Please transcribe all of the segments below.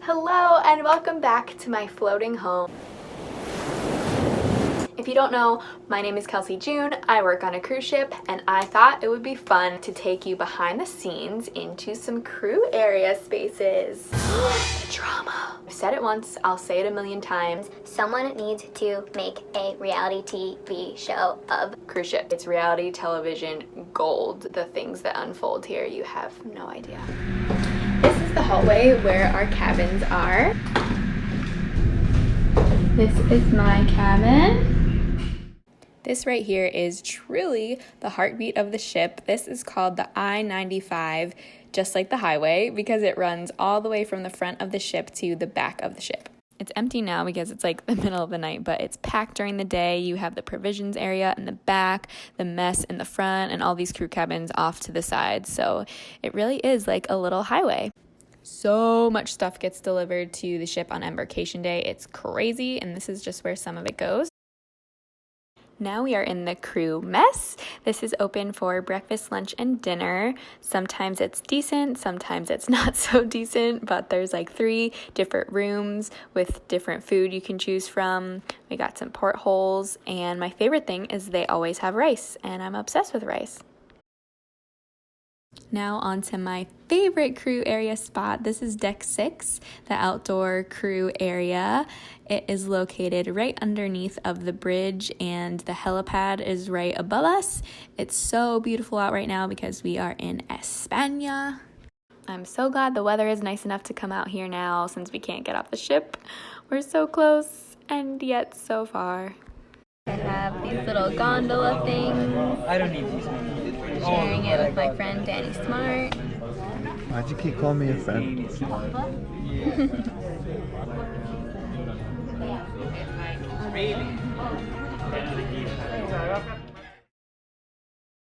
Hello and welcome back to my floating home. If you don't know, my name is Kelsey June, I work on a cruise ship, and I thought it would be fun to take you behind the scenes into some crew area spaces. The drama. I've said it once, I'll say it a million times. Someone needs to make a reality TV show of Cruise ship. It's reality television gold. The things that unfold here, you have no idea. This is the hallway where our cabins are. This is my cabin. This right here is truly the heartbeat of the ship. This is called the I-95, just like the highway, because it runs all the way from the front of the ship to the back of the ship. It's empty now because it's like the middle of the night, but it's packed during the day. You have the provisions area in the back, the mess in the front, and all these crew cabins off to the side. So it really is like a little highway. So much stuff gets delivered to the ship on embarkation day. It's crazy, and this is just where some of it goes. Now we are in the crew mess. This is open for breakfast, lunch, and dinner. Sometimes it's decent, sometimes it's not so decent, but there's like 3 different rooms with different food you can choose from. We got some portholes, and my favorite thing is they always have rice, and I'm obsessed with rice. Now on to my favorite crew area spot. This is deck 6, the outdoor crew area. It is located right underneath of the bridge, and the helipad is right above us. It's so beautiful out right now because we are in España. I'm so glad the weather is nice enough to come out here now since we can't get off the ship. We're so close and yet so far. I have these little gondola things. I don't need these. Sharing it with my friend Danny Smart. Why'd you keep calling me a friend?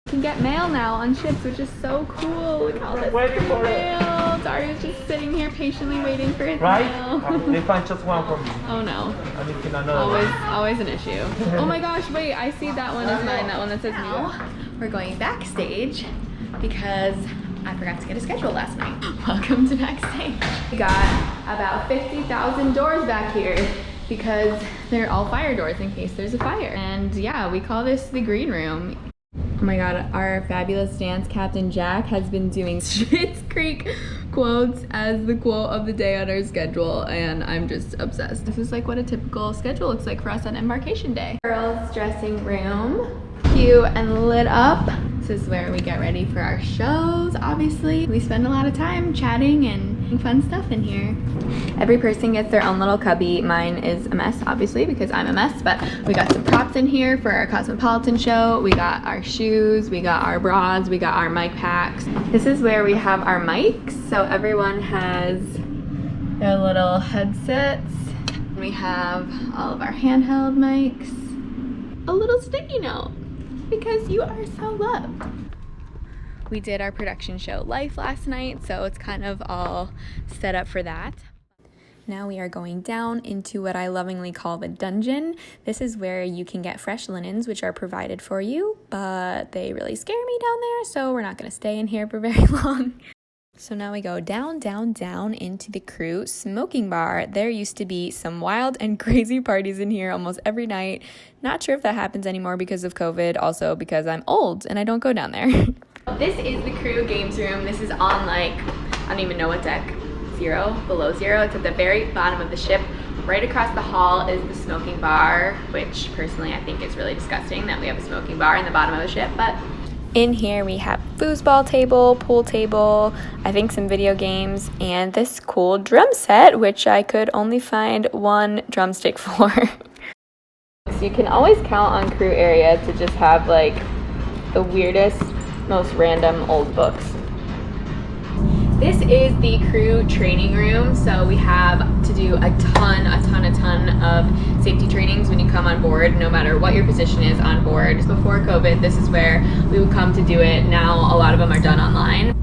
You can get mail now on ships, which is so cool. Look at all this mail. Daria's just sitting here patiently waiting for his mail. They find just one for me. Oh no. I need to get another Always an issue. Oh my gosh, wait, I see that one is mine, that one that says now. We're going backstage because I forgot to get a schedule last night. Welcome to backstage. We got about 50,000 doors back here because they're all fire doors in case there's a fire. And yeah, we call this the green room. Oh my god, our fabulous dance captain Jack has been doing Schitt's Creek quotes as the quote of the day on our schedule, and I'm just obsessed. This is like what a typical schedule looks like for us on embarkation day. Girls' dressing room, cute and lit up. This is where we get ready for our shows, obviously. We spend a lot of time chatting and fun stuff in here. Every person gets their own little cubby. Mine is a mess, obviously, because I'm a mess, but we got some props in here for our Cosmopolitan show. We got our shoes, we got our bras, we got our mic packs. This is where we have our mics, so everyone has their little headsets. We have all of our handheld mics. A little sticky note, because you are so loved. We did our production show Life last night, so it's kind of all set up for that. Now we are going down into what I lovingly call the dungeon. This is where you can get fresh linens, which are provided for you, but they really scare me down there, so we're not going to stay in here for very long. So now we go down, down, down into the crew smoking bar. There used to be some wild and crazy parties in here almost every night. Not sure if that happens anymore because of COVID, also because I'm old and I don't go down there. This is the crew games room. This is on like, I don't even know what deck, 0, below 0. It's at the very bottom of the ship. Right across the hall is the smoking bar, which personally I think is really disgusting that we have a smoking bar in the bottom of the ship, but in here we have foosball table, pool table, I think some video games, and this cool drum set, which I could only find one drumstick for. So you can always count on crew area to just have like the weirdest, most random old books. This is the crew training room, so we have to do a ton of safety trainings when you come on board, no matter what your position is on board. Before COVID, this is where we would come to do it. Now a lot of them are done online.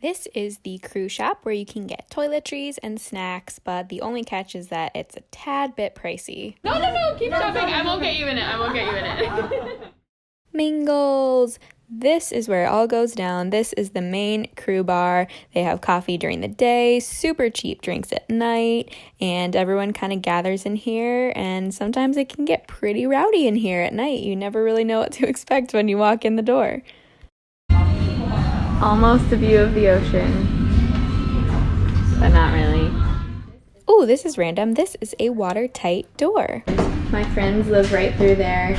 This is the crew shop where you can get toiletries and snacks, but the only catch is that it's a tad bit pricey. No, keep shopping. I won't get you in it. Mingles. This is where it all goes down. This is the main crew bar. They have coffee during the day, super cheap drinks at night, and everyone kind of gathers in here, and sometimes it can get pretty rowdy in here at night. You never really know what to expect when you walk in the door. Almost a view of the ocean, but not really. Oh, this is random. This is a watertight door. My friends live right through there.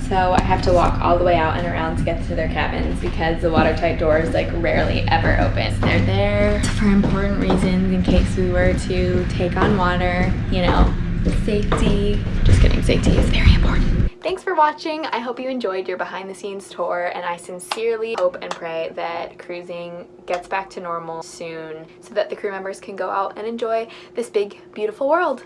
So I have to walk all the way out and around to get to their cabins because the watertight doors like rarely ever open. They're there for important reasons in case we were to take on water, you know, safety. Just kidding, safety is very important. Thanks for watching. I hope you enjoyed your behind the scenes tour, and I sincerely hope and pray that cruising gets back to normal soon so that the crew members can go out and enjoy this big, beautiful world.